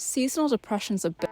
Seasonal depression's a bit.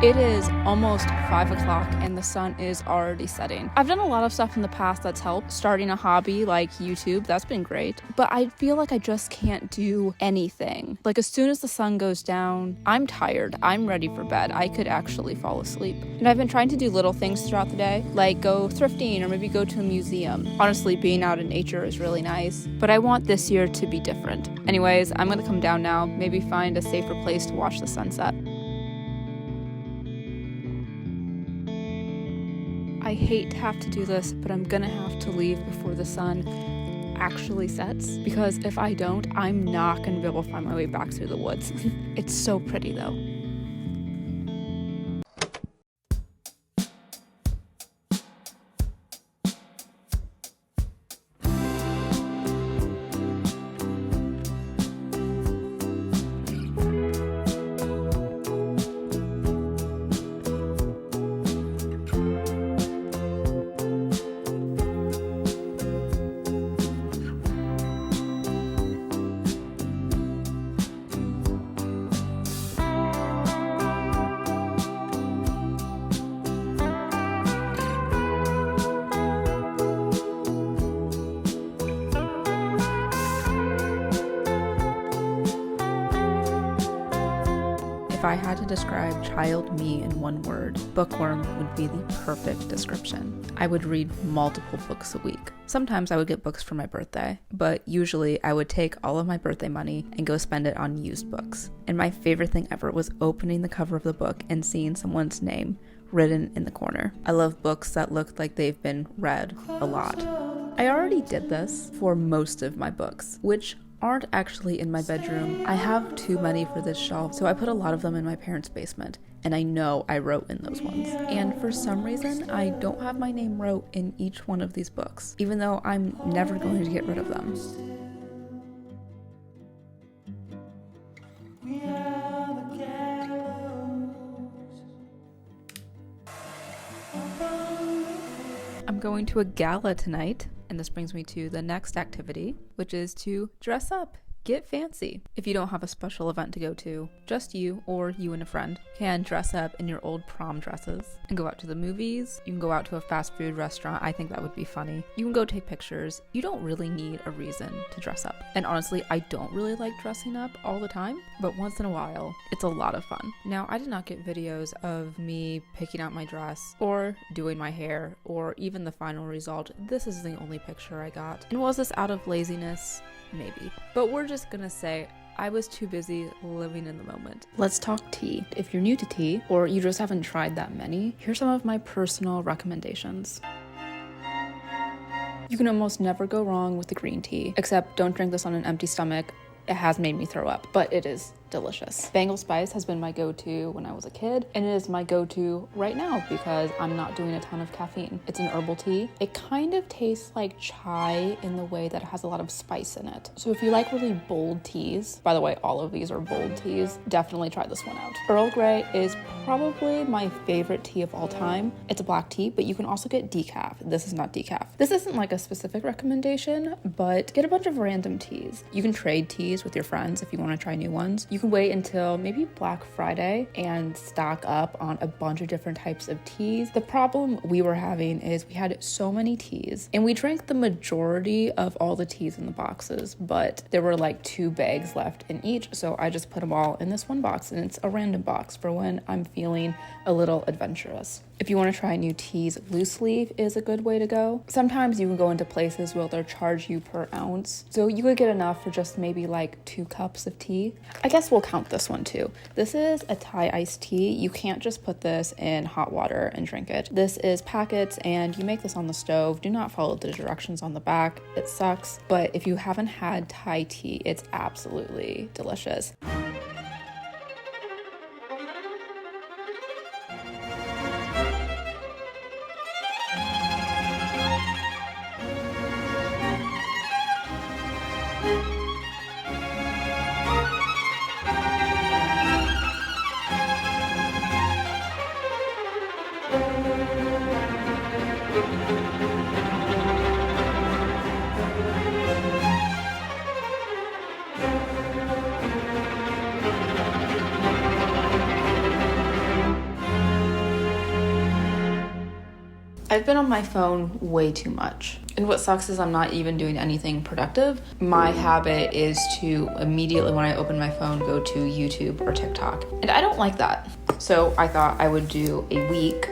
It is almost 5 o'clock and the sun is already setting. I've done a lot of stuff in the past that's helped. Starting a hobby like YouTube, that's been great. But I feel like I just can't do anything. Like as soon as the sun goes down, I'm tired. I'm ready for bed. I could actually fall asleep. And I've been trying to do little things throughout the day, like go thrifting or maybe go to a museum. Honestly, being out in nature is really nice. But I want this year to be different. Anyways, I'm gonna come down now, maybe find a safer place to watch the sunset. I hate to have to do this, but I'm gonna have to leave before the sun actually sets, because if I don't, I'm not gonna be able to find my way back through the woods. It's so pretty though. If I had to describe child me in one word, bookworm would be the perfect description. I would read multiple books a week. Sometimes I would get books for my birthday, but usually I would take all of my birthday money and go spend it on used books. And my favorite thing ever was opening the cover of the book and seeing someone's name written in the corner. I love books that look like they've been read a lot. I already did this for most of my books, which aren't actually in my bedroom. I have too many for this shelf, so I put a lot of them in my parents' basement, and I know I wrote in those ones. And for some reason, I don't have my name wrote in each one of these books, even though I'm never going to get rid of them. I'm going to a gala tonight. And this brings me to the next activity, which is to dress up. Get fancy. If you don't have a special event to go to, just you or you and a friend can dress up in your old prom dresses and go out to the movies. You can go out to a fast food restaurant. I think that would be funny. You can go take pictures. You don't really need a reason to dress up. And honestly, I don't really like dressing up all the time, but once in a while, it's a lot of fun. Now, I did not get videos of me picking out my dress or doing my hair or even the final result. This is the only picture I got. And was this out of laziness? Maybe. But we're just gonna say I was too busy living in the moment. Let's talk tea. If you're new to tea, or you just haven't tried that many, here's some of my personal recommendations. You can almost never go wrong with the green tea, except don't drink this on an empty stomach. It has made me throw up, but it is delicious. Bengal Spice has been my go-to when I was a kid, and it is my go-to right now because I'm not doing a ton of caffeine. It's an herbal tea. It kind of tastes like chai in the way that it has a lot of spice in it. So if you like really bold teas, by the way, all of these are bold teas, definitely try this one out. Earl Grey is probably my favorite tea of all time. It's a black tea, but you can also get decaf. This is not decaf. This isn't like a specific recommendation, but get a bunch of random teas. You can trade teas with your friends if you want to try new ones. You can wait until maybe Black Friday and stock up on a bunch of different types of teas. The problem we were having is we had so many teas and we drank the majority of all the teas in the boxes, but there were like 2 bags left in each, so I just put them all in this one box, and it's a random box for when I'm feeling a little adventurous. If you want to try new teas, loose leaf is a good way to go. Sometimes you can go into places where they'll charge you per ounce, so you could get enough for just maybe like 2 cups of tea. I guess we'll count this one too. This is a Thai iced tea. You can't just put this in hot water and drink it. This is packets and you make this on the stove. Do not follow the directions on the back. It sucks, but if you haven't had Thai tea, it's absolutely delicious. I've been on my phone way too much. And what sucks is I'm not even doing anything productive. My habit is to immediately when I open my phone, go to YouTube or TikTok. And I don't like that. So I thought I would do a week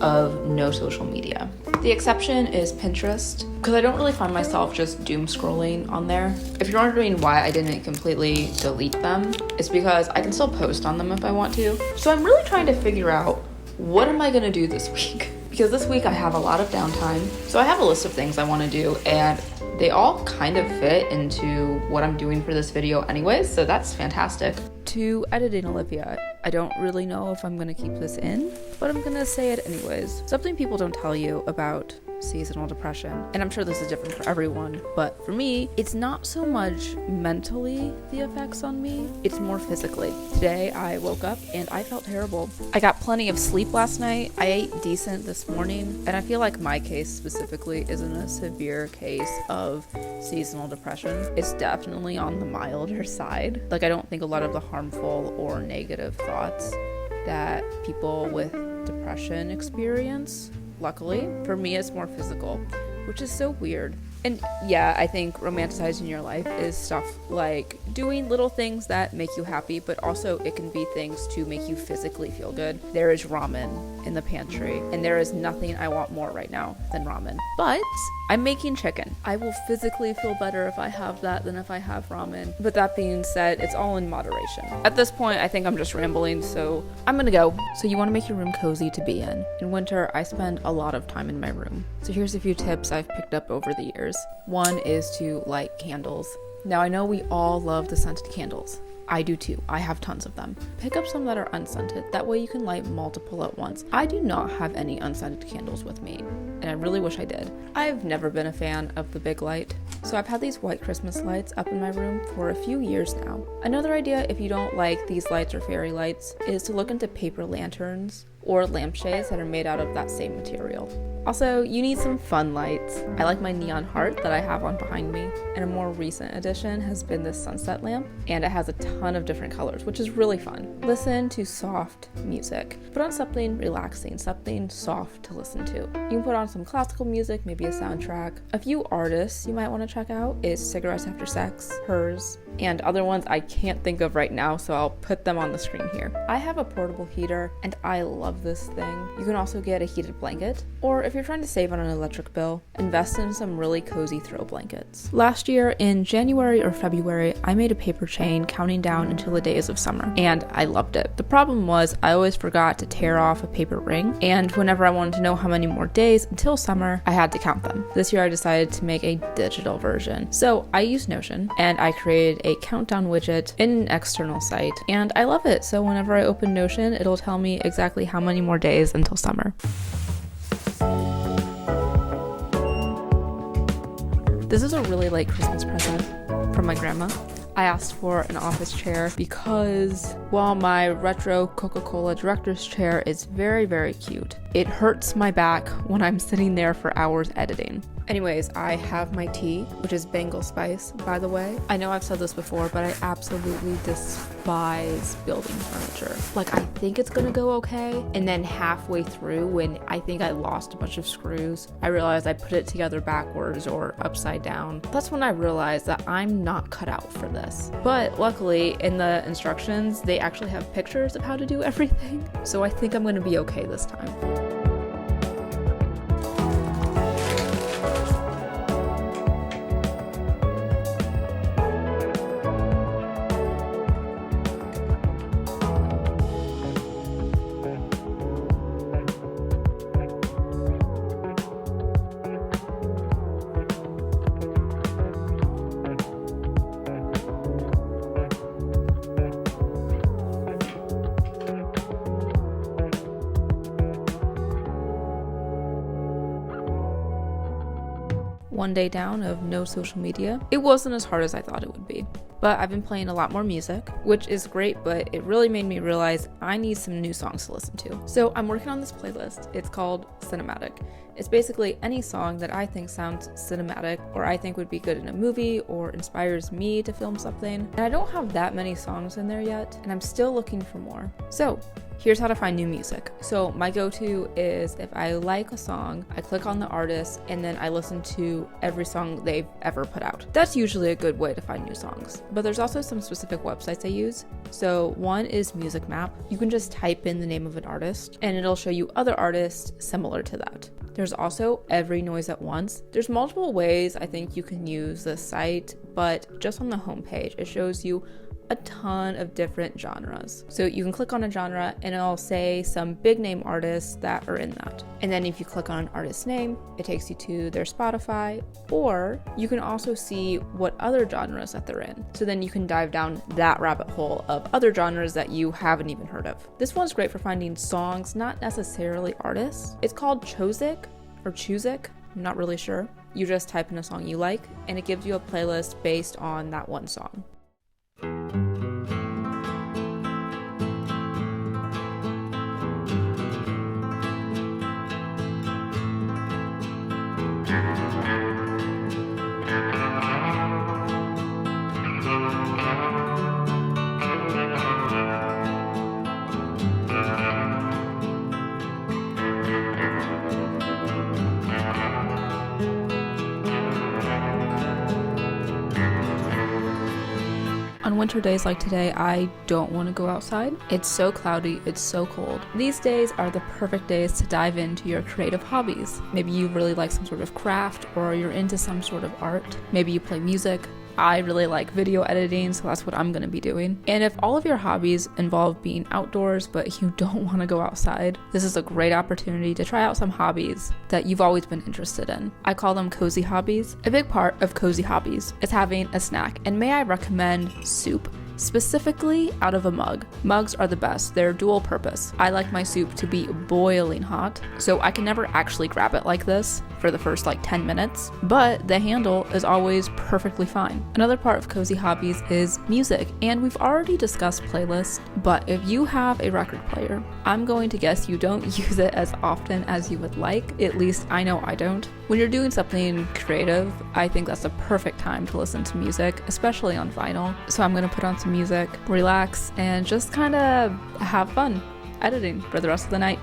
of no social media. The exception is Pinterest, because I don't really find myself just doom scrolling on there. If you're wondering why I didn't completely delete them, it's because I can still post on them if I want to. So I'm really trying to figure out, what am I gonna do this week? Because this week I have a lot of downtime. So I have a list of things I wanna do, and they all kind of fit into what I'm doing for this video anyways, so that's fantastic. To editing Alivia, I don't really know if I'm gonna keep this in, but I'm gonna say it anyways. Something people don't tell you about seasonal depression, and I'm sure this is different for everyone, but for me, it's not so much mentally the effects on me, it's more physically. Today I woke up and I felt terrible. I got plenty of sleep last night, I ate decent this morning, and I feel like my case specifically isn't a severe case of seasonal depression. It's definitely on the milder side. Like, I don't think a lot of the harmful or negative thoughts that people with depression experience. Luckily, for me, it's more physical, which is so weird. And yeah, I think romanticizing your life is stuff like doing little things that make you happy, but also it can be things to make you physically feel good. There is ramen in the pantry, and there is nothing I want more right now than ramen. But I'm making chicken. I will physically feel better if I have that than if I have ramen. But that being said, it's all in moderation. At this point, I think I'm just rambling, so I'm gonna go. So you wanna make your room cozy to be in. In winter, I spend a lot of time in my room. So here's a few tips I've picked up over the years. One is to light candles. Now I know we all love the scented candles. I do too. I have tons of them. Pick up some that are unscented. That way you can light multiple at once. I do not have any unscented candles with me, and I really wish I did. I've never been a fan of the big light, so I've had these white Christmas lights up in my room for a few years now. Another idea, if you don't like these lights or fairy lights, is to look into paper lanterns or lampshades that are made out of that same material. Also, you need some fun lights. I like my neon heart that I have on behind me, and a more recent addition has been this sunset lamp, and it has a ton of different colors, which is really fun. Listen to soft music. Put on something relaxing, something soft to listen to. You can put on some classical music, maybe a soundtrack. A few artists you might want to check out is Cigarettes After Sex, Hers, and other ones I can't think of right now, so I'll put them on the screen here. I have a portable heater, and I love this thing. You can also get a heated blanket, or if you're trying to save on an electric bill, invest in some really cozy throw blankets. Last year, in January or February, I made a paper chain counting down until the days of summer, and I loved it. The problem was I always forgot to tear off a paper ring, and whenever I wanted to know how many more days until summer, I had to count them. This year I decided to make a digital version. So I used Notion, and I created a countdown widget in an external site, and I love it. So whenever I open Notion, it'll tell me exactly how many more days until summer. This is a really late Christmas present from my grandma. I asked for an office chair because while my retro Coca-Cola director's chair is very, very cute, it hurts my back when I'm sitting there for hours editing. Anyways, I have my tea, which is Bengal spice, by the way. I know I've said this before, but I absolutely despise building furniture. Like, I think it's gonna go okay, and then halfway through, when I think I lost a bunch of screws, I realized I put it together backwards or upside down. That's when I realized that I'm not cut out for this. But luckily, in the instructions, they actually have pictures of how to do everything, so I think I'm gonna be okay this time. One day down of no social media. It wasn't as hard as I thought it would be. but I've been playing a lot more music, which is great, but it really made me realize I need some new songs to listen to. So I'm working on this playlist. It's called Cinematic. It's basically any song that I think sounds cinematic or I think would be good in a movie or inspires me to film something. And I don't have that many songs in there yet, and I'm still looking for more. So here's how to find new music. So my go-to is if I like a song, I click on the artist and then I listen to every song they've ever put out. That's usually a good way to find new songs. But there's also some specific websites I use. So one is Music Map. You can just type in the name of an artist and it'll show you other artists similar to that. There's also Every Noise at Once. There's multiple ways I think you can use this site, but just on the homepage, it shows you a ton of different genres. So you can click on a genre and it'll say some big name artists that are in that. And then if you click on an artist's name, it takes you to their Spotify, or you can also see what other genres that they're in. So then you can dive down that rabbit hole of other genres that you haven't even heard of. This one's great for finding songs, not necessarily artists. It's called Chozik or Chuzik, I'm not really sure. You just type in a song you like and it gives you a playlist based on that one song. On winter days like today, I don't want to go outside. It's so cloudy, it's so cold. These days are the perfect days to dive into your creative hobbies. Maybe you really like some sort of craft, or you're into some sort of art. Maybe you play music. I really like video editing, so that's what I'm going to be doing. And if all of your hobbies involve being outdoors, but you don't want to go outside, this is a great opportunity to try out some hobbies that you've always been interested in. I call them cozy hobbies. A big part of cozy hobbies is having a snack, and may I recommend soup? Specifically out of a mug. Mugs are the best. They're dual purpose. I like my soup to be boiling hot, so I can never actually grab it like this for the first 10 minutes, but the handle is always perfectly fine. Another part of cozy hobbies is music, and we've already discussed playlists, but if you have a record player, I'm going to guess you don't use it as often as you would like. At least I know I don't. When you're doing something creative, I think that's the perfect time to listen to music, especially on vinyl. So I'm going to put on some music, relax, and just kind of have fun editing for the rest of the night.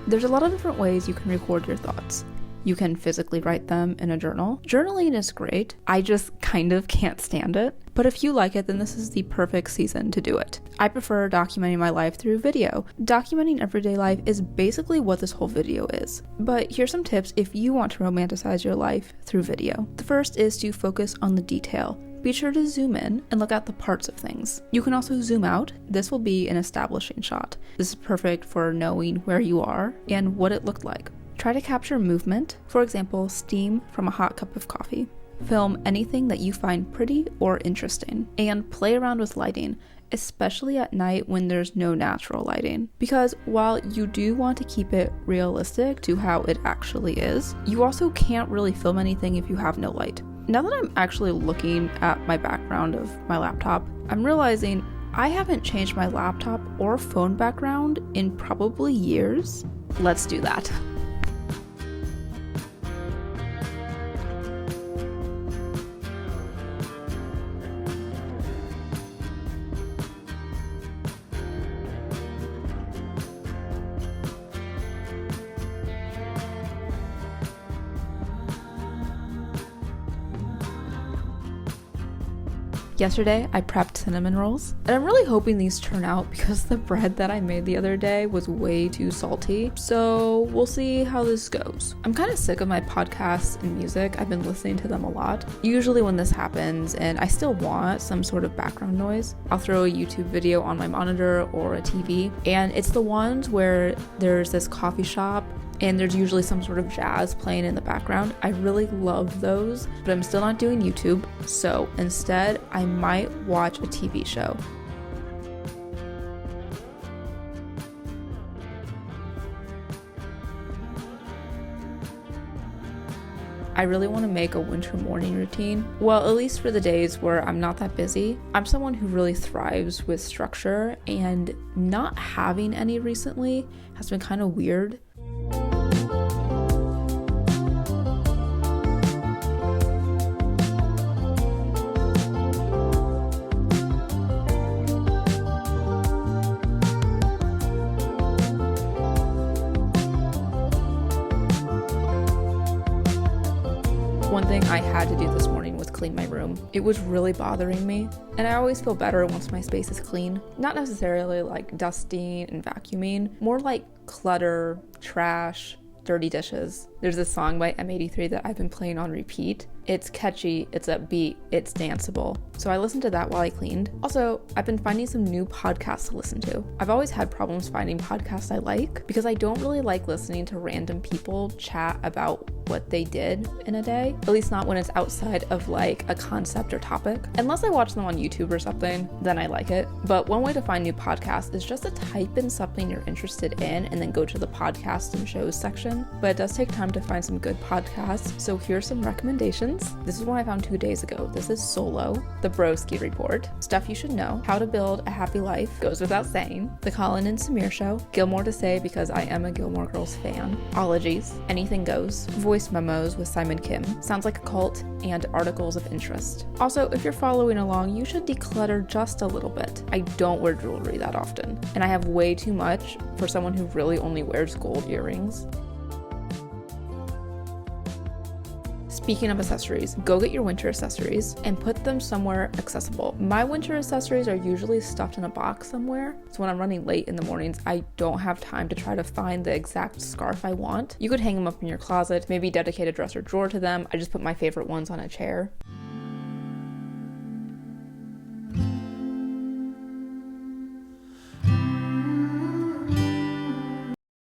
There's a lot of different ways you can record your thoughts. You can physically write them in a journal. Journaling is great. I just kind of can't stand it. But if you like it, then this is the perfect season to do it. I prefer documenting my life through video. Documenting everyday life is basically what this whole video is. But here's some tips if you want to romanticize your life through video. The first is to focus on the detail. Be sure to zoom in and look at the parts of things. You can also zoom out. This will be an establishing shot. This is perfect for knowing where you are and what it looked like. Try to capture movement, for example, steam from a hot cup of coffee. Film anything that you find pretty or interesting, and play around with lighting, especially at night when there's no natural lighting. Because while you do want to keep it realistic to how it actually is, you also can't really film anything if you have no light. Now that I'm actually looking at my background of my laptop, I'm realizing I haven't changed my laptop or phone background in probably years. Let's do that. Yesterday, I prepped cinnamon rolls, and I'm really hoping these turn out because the bread that I made the other day was way too salty, so we'll see how this goes. I'm kind of sick of my podcasts and music. I've been listening to them a lot. Usually when this happens and I still want some sort of background noise, I'll throw a YouTube video on my monitor or a TV, and it's the ones where there's this coffee shop and there's usually some sort of jazz playing in the background. I really love those, but I'm still not doing YouTube, so instead I might watch a TV show. I really want to make a winter morning routine. Well, at least for the days where I'm not that busy. I'm someone who really thrives with structure, and not having any recently has been kind of weird. One thing I had to do this morning was clean my room. It was really bothering me, and I always feel better once my space is clean. Not necessarily like dusting and vacuuming, more like clutter, trash, dirty dishes. There's a song by M83 that I've been playing on repeat. It's catchy, it's upbeat, it's danceable. So I listened to that while I cleaned. Also, I've been finding some new podcasts to listen to. I've always had problems finding podcasts I like because I don't really like listening to random people chat about what they did in a day, at least not when it's outside of like a concept or topic. Unless I watch them on YouTube or something, then I like it. But one way to find new podcasts is just to type in something you're interested in and then go to the podcast and shows section. But it does take time to find some good podcasts, so here's some recommendations. This is one I found 2 days ago. This is Solo, The Broski Report, Stuff You Should Know, How to Build a Happy Life, Goes Without Saying, The Colin and Samir Show, Gilmore to Say because I am a Gilmore Girls fan, Ologies, Anything Goes, Voice Memos with Simon Kim, Sounds Like a Cult, and Articles of Interest. Also, if you're following along, you should declutter just a little bit. I don't wear jewelry that often, and I have way too much for someone who really only wears gold earrings. Speaking of accessories, go get your winter accessories and put them somewhere accessible. My winter accessories are usually stuffed in a box somewhere, so when I'm running late in the mornings, I don't have time to try to find the exact scarf I want. You could hang them up in your closet, maybe dedicate a dresser drawer to them. I just put my favorite ones on a chair.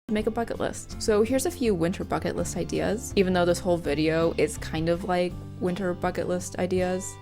Make a bucket list. So here's a few winter bucket list ideas, even though this whole video is kind of like winter bucket list ideas.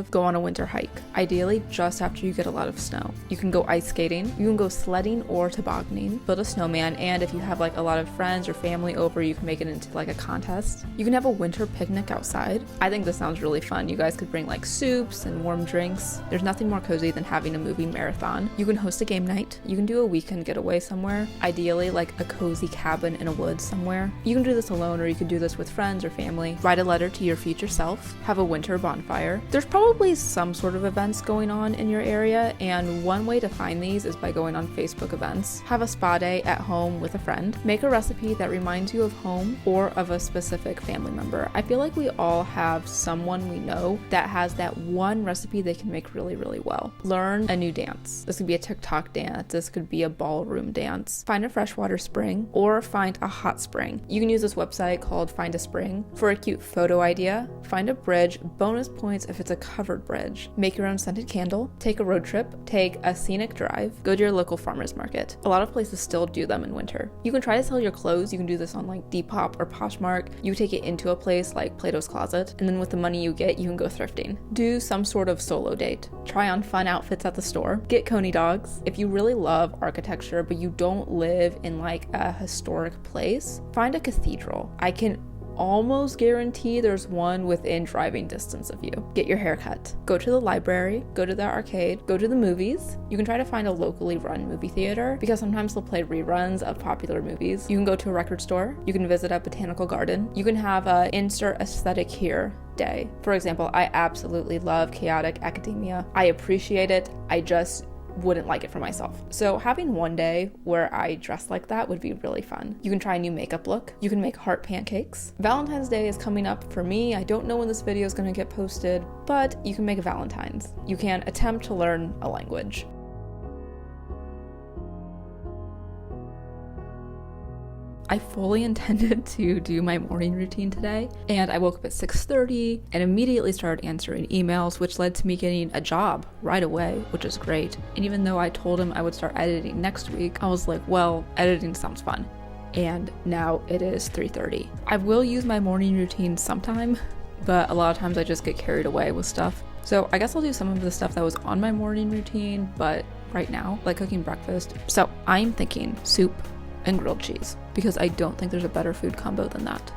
Go on a winter hike, ideally just after you get a lot of snow. You can go ice skating, you can go sledding or tobogganing, build a snowman, and if you have like a lot of friends or family over, you can make it into like a contest. You can have a winter picnic outside. I think this sounds really fun. You guys could bring like soups and warm drinks. There's nothing more cozy than having a movie marathon. You can host a game night. You can do a weekend getaway somewhere, ideally like a cozy cabin in a woods somewhere. You can do this alone or you can do this with friends or family. Write a letter to your future self. Have a winter bonfire. There's probably some sort of events going on in your area, and one way to find these is by going on Facebook events. Have a spa day at home with a friend. Make a recipe that reminds you of home or of a specific family member. I feel like we all have someone we know that has that one recipe they can make really, really well. Learn a new dance. This could be a TikTok dance. This could be a ballroom dance. Find a freshwater spring or find a hot spring. You can use this website called Find a Spring for a cute photo idea. Find a bridge. Bonus points if it's a covered bridge. Make your own scented candle. Take a road trip. Take a scenic drive. Go to your local farmer's market. A lot of places still do them in winter. You can try to sell your clothes. You can do this on like Depop or Poshmark. You take it into a place like Plato's Closet, and then with the money you get, you can go thrifting. Do some sort of solo date. Try on fun outfits at the store. Get Coney dogs. If you really love architecture but you don't live in like a historic place, find a cathedral. I can almost guarantee there's one within driving distance of you. Get your hair cut. Go to the library, go to the arcade, go to the movies. You can try to find a locally run movie theater because sometimes they'll play reruns of popular movies. You can go to a record store. You can visit a botanical garden. You can have a insert aesthetic here day. For example, I absolutely love chaotic academia. I appreciate it. I just wouldn't like it for myself. So having one day where I dress like that would be really fun. You can try a new makeup look. You can make heart pancakes. Valentine's Day is coming up for me. I don't know when this video is going to get posted, but you can make a Valentine's. You can attempt to learn a language. I fully intended to do my morning routine today, and I woke up at 6:30 and immediately started answering emails, which led to me getting a job right away, which is great. And even though I told him I would start editing next week, I was like, well, editing sounds fun. And now it is 3:30. I will use my morning routine sometime, but a lot of times I just get carried away with stuff. So I guess I'll do some of the stuff that was on my morning routine, but right now, like cooking breakfast. So I'm thinking soup and grilled cheese, because I don't think there's a better food combo than that.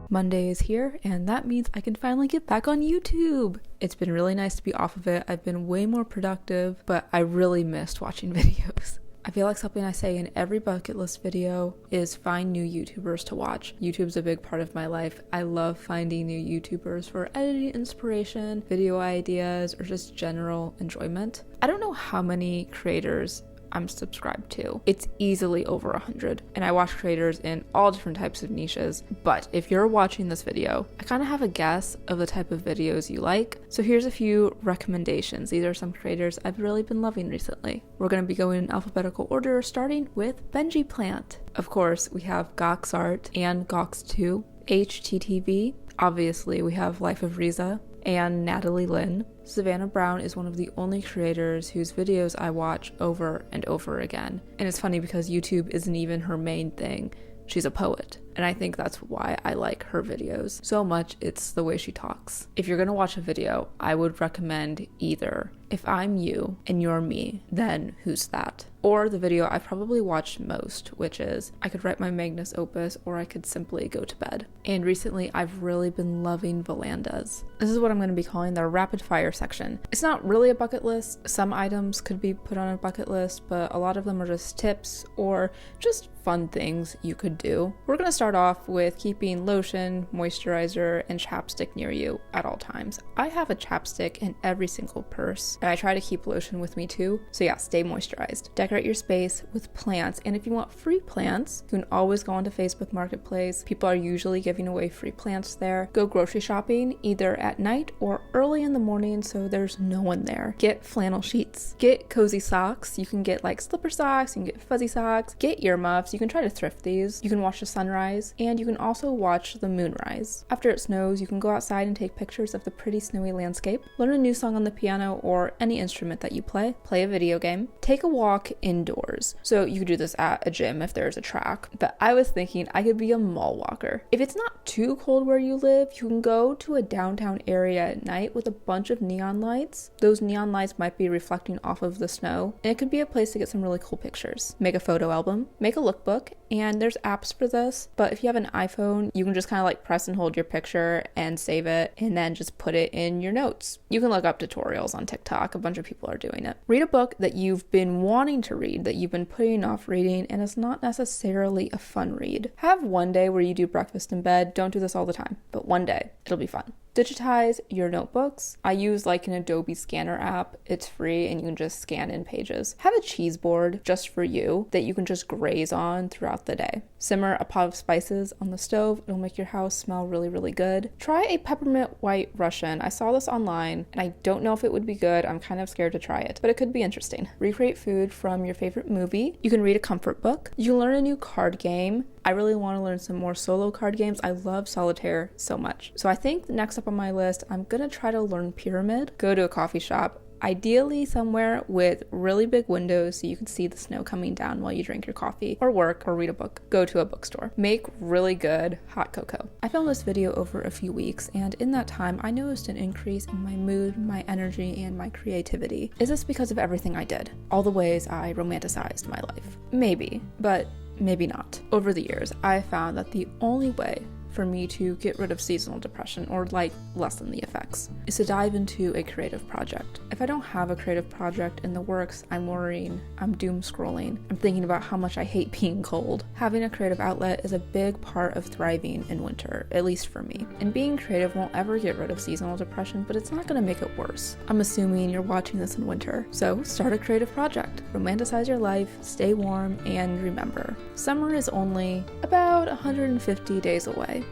Monday is here, and that means I can finally get back on YouTube. It's been really nice to be off of it. I've been way more productive, but I really missed watching videos. I feel like something I say in every bucket list video is find new YouTubers to watch. YouTube's a big part of my life. I love finding new YouTubers for editing inspiration, video ideas, or just general enjoyment. I don't know how many creators I'm subscribed to. It's easily over 100, and I watch creators in all different types of niches. But if you're watching this video, I kind of have a guess of the type of videos you like. So here's a few recommendations. These are some creators I've really been loving recently. We're going to be going in alphabetical order, starting with Benji Plant. Of course, we have Goxart and Gox2, HTTV. Obviously, we have Life of Riza and Natalie Lynn. Savannah Brown is one of the only creators whose videos I watch over and over again. And it's funny because YouTube isn't even her main thing. She's a poet, and I think that's why I like her videos so much. It's the way she talks. If you're gonna watch a video, I would recommend either If I'm You and You're Me, Then Who's That? Or the video I've probably watched most, which is I Could Write My Magnus Opus, or I Could Simply Go to Bed. And recently I've really been loving Valandas. This is what I'm going to be calling their rapid fire section. It's not really a bucket list. Some items could be put on a bucket list, but a lot of them are just tips or just fun things you could do. We're going to start off with keeping lotion, moisturizer, and chapstick near you at all times. I have a chapstick in every single purse, and I try to keep lotion with me too. So yeah, stay moisturized. Decorate your space with plants, and if you want free plants, you can always go onto Facebook Marketplace. People are usually giving away free plants there. Go grocery shopping either at night or early in the morning so there's no one there. Get flannel sheets. Get cozy socks. You can get like slipper socks, you can get fuzzy socks, get earmuffs. You can try to thrift these. You can watch the sunrise, and you can also watch the moonrise. After it snows, you can go outside and take pictures of the pretty snowy landscape, learn a new song on the piano or any instrument that you play a video game, take a walk indoors. So you could do this at a gym if there's a track, but I was thinking I could be a mall walker. If it's not too cold where you live, you can go to a downtown area at night with a bunch of neon lights. Those neon lights might be reflecting off of the snow, and it could be a place to get some really cool pictures. Make a photo album, make a lookbook, and there's apps for this, but if you have an iPhone, you can just kind of like press and hold your picture and save it, and then just put it in your notes. You can look up tutorials on TikTok. A bunch of people are doing it. Read a book that you've been wanting to read, that you've been putting off reading, and it's not necessarily a fun read. Have one day where you do breakfast in bed. Don't do this all the time, but one day it'll be fun. Digitize your notebooks. I use like an Adobe scanner app. It's free and you can just scan in pages. Have a cheese board just for you that you can just graze on throughout the day. Simmer a pot of spices on the stove. It'll make your house smell really, really good. Try a peppermint white Russian. I saw this online and I don't know if it would be good. I'm kind of scared to try it, but it could be interesting. Recreate food from your favorite movie. You can read a comfort book. You can learn a new card game. I really want to learn some more solo card games. I love solitaire so much. So I think next up on my list, I'm gonna try to learn pyramid. Go to a coffee shop, ideally somewhere with really big windows so you can see the snow coming down while you drink your coffee or work or read a book. Go to a bookstore. Make really good hot cocoa. I filmed this video over a few weeks, and in that time I noticed an increase in my mood, my energy, and my creativity. Is this because of everything I did? All the ways I romanticized my life? Maybe, but maybe not. Over the years, I found that the only way for me to get rid of seasonal depression or like lessen the effects is to dive into a creative project. If I don't have a creative project in the works, I'm worrying, I'm doom scrolling, I'm thinking about how much I hate being cold. Having a creative outlet is a big part of thriving in winter, at least for me. And being creative won't ever get rid of seasonal depression, but it's not going to make it worse. I'm assuming you're watching this in winter, so start a creative project. Romanticize your life, stay warm, and remember, summer is only about 150 days away.